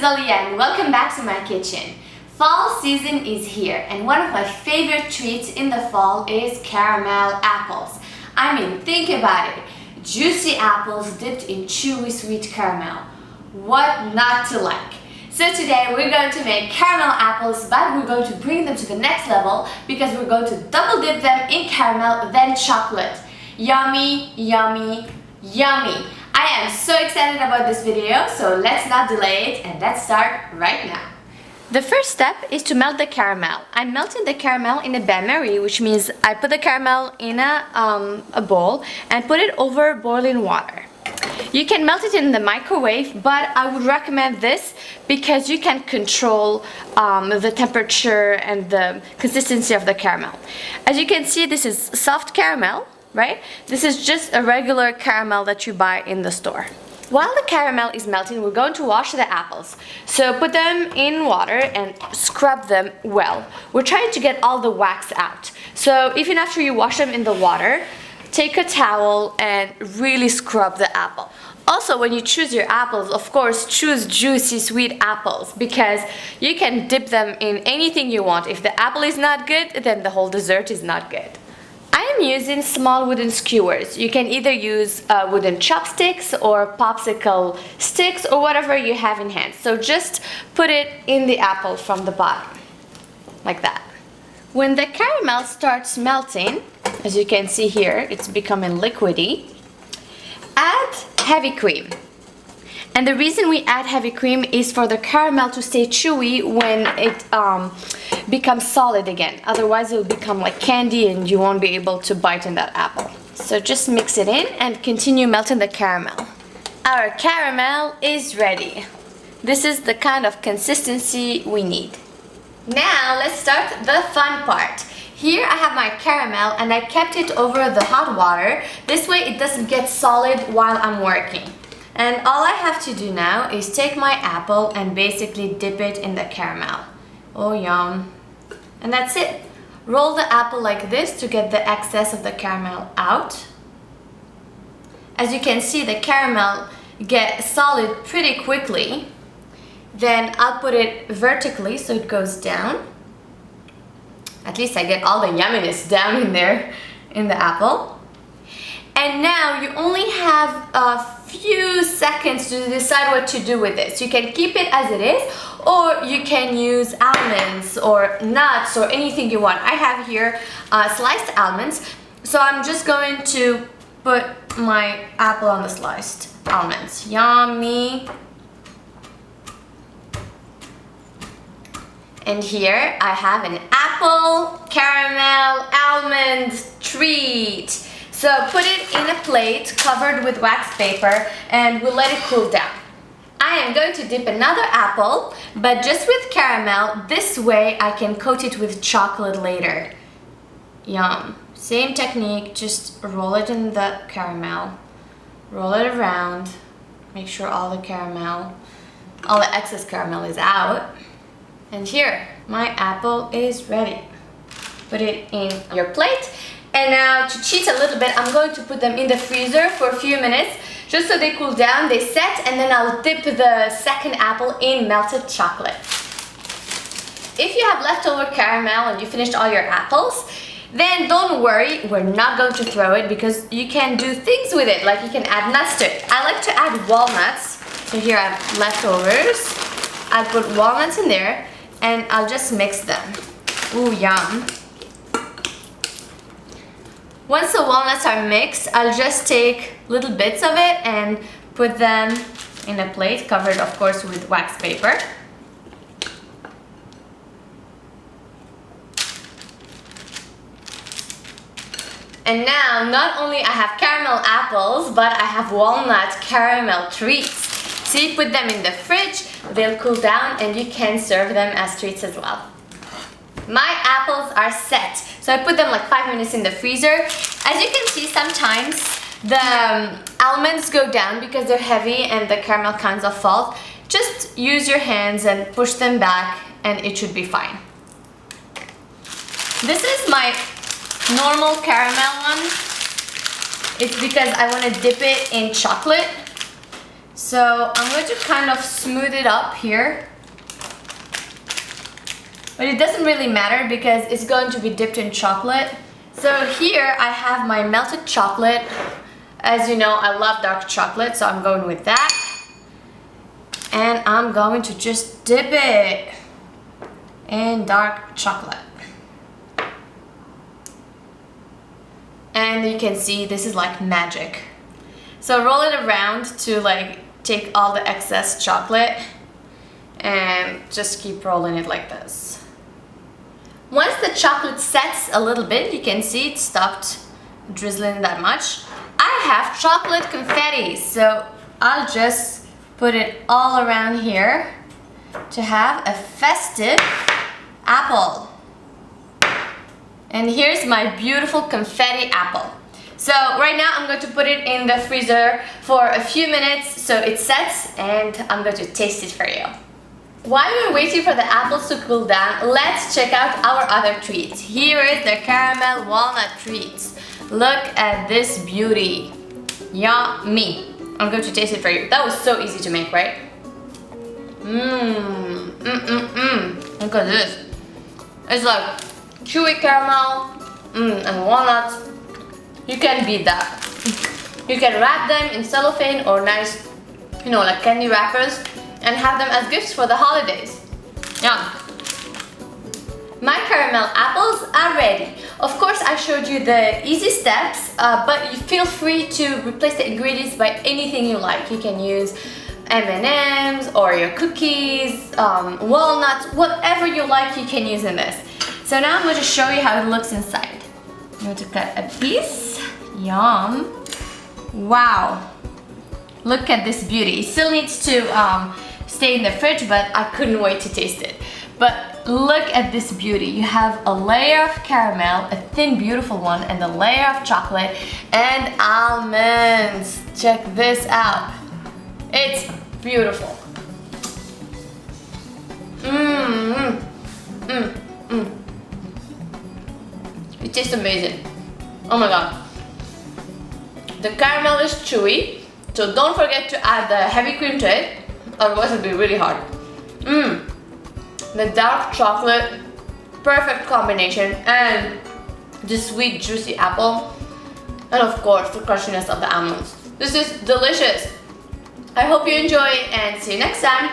Alia and welcome back to my kitchen. Fall season is here and one of my favorite treats in the fall is caramel apples. I mean, think about it. Juicy apples dipped in chewy sweet caramel. What not to like? So today we're going to make caramel apples, but we're going to bring them to the next level because we're going to double dip them in caramel, then chocolate. Yummy, yummy, yummy. I am so excited about this video, so let's not delay it and let's start right now. The first step is to melt the caramel. I'm melting the caramel in a bain-marie, which means I put the caramel in a bowl and put it over boiling water. You can melt it in the microwave, but I would recommend this because you can control the temperature and the consistency of the caramel. As you can see, this is soft caramel, right? This is just a regular caramel that you buy in the store. While the caramel is melting, we're going to wash the apples. So put them in water and scrub them well. We're trying to get all the wax out. So even after you wash them in the water, take a towel and really scrub the apple. Also, when you choose your apples, of course, choose juicy, sweet apples because you can dip them in anything you want. If the apple is not good, then the whole dessert is not good. I am using small wooden skewers. You can either use wooden chopsticks or popsicle sticks or whatever you have in hand. So just put it in the apple from the bottom, like that. When the caramel starts melting, as you can see here, it's becoming liquidy, add heavy cream. And the reason we add heavy cream is for the caramel to stay chewy when it becomes solid again. Otherwise it will become like candy and you won't be able to bite in that apple. So just mix it in and continue melting the caramel. Our caramel is ready. This is the kind of consistency we need. Now let's start the fun part. Here I have my caramel and I kept it over the hot water. This way it doesn't get solid while I'm working. And all I have to do now is take my apple and basically dip it in the caramel. Oh, yum. And that's it. Roll the apple like this to get the excess of the caramel out. As you can see, the caramel gets solid pretty quickly. Then I'll put it vertically so it goes down. At least I get all the yumminess down in there in the apple. And now you only have a few seconds to decide what to do with this. You can keep it as it is, or you can use almonds or nuts or anything you want. I have here sliced almonds, so I'm just going to put my apple on the sliced almonds. Yummy. And here I have an apple caramel almond treat. So put it in a plate covered with wax paper and we'll let it cool down. I am going to dip another apple, but just with caramel. This way I can coat it with chocolate later. Yum. Same technique, just roll it in the caramel. Roll it around. Make sure all the excess caramel is out. And here, my apple is ready. Put it in your plate. And now to cheat a little bit, I'm going to put them in the freezer for a few minutes just so they cool down, they set, and then I'll dip the second apple in melted chocolate. If you have leftover caramel and you finished all your apples, then don't worry, we're not going to throw it because you can do things with it, like you can add nuts to it. I like to add walnuts, so here I have leftovers. I'll put walnuts in there and I'll just mix them. Ooh, yum. Once the walnuts are mixed, I'll just take little bits of it and put them in a plate, covered of course with wax paper. And now, not only I have caramel apples, but I have walnut caramel treats. So you put them in the fridge, they'll cool down and you can serve them as treats as well. My apples are set, so I put them like 5 minutes in the freezer. As you can see, sometimes the almonds go down because they're heavy and the caramel kinds of fall. Just use your hands and push them back and it should be fine. This is my normal caramel one. It's because I want to dip it in chocolate. So I'm going to kind of smooth it up here. But it doesn't really matter because it's going to be dipped in chocolate. So here I have my melted chocolate. As you know, I love dark chocolate, so I'm going with that. And I'm going to just dip it in dark chocolate. And you can see this is like magic. So roll it around to like take all the excess chocolate and just keep rolling it like this. Once the chocolate sets a little bit, you can see it stopped drizzling that much. I have chocolate confetti, so I'll just put it all around here to have a festive apple. And here's my beautiful confetti apple. So right now I'm going to put it in the freezer for a few minutes so it sets, and I'm going to taste it for you. While we're waiting for the apples to cool down, let's check out our other treats. Here is the caramel walnut treats. Look at this beauty. Yummy. I'm going to taste it for you. That was so easy to make, right? Look at this. It's like chewy caramel and walnuts. You can beat that. You can wrap them in cellophane or nice, like candy wrappers, and have them as gifts for the holidays. Yum. My caramel apples are ready. Of course, I showed you the easy steps, but you feel free to replace the ingredients by anything you like. You can use M&Ms or your cookies, walnuts, whatever you like you can use in this. So now I'm going to show you how it looks inside. I'm going to cut a piece. Yum. Wow. Look at this beauty. It still needs to stay in the fridge, but I couldn't wait to taste it. But look at this beauty. You have a layer of caramel, a thin, beautiful one, and a layer of chocolate and almonds. Check this out. It's beautiful. It tastes amazing. Oh my god. The caramel is chewy, so don't forget to add the heavy cream to it, otherwise it'll be really hard. The dark chocolate, perfect combination, and the sweet juicy apple, and of course the crunchiness of the almonds. This is delicious. I hope you enjoy and see you next time.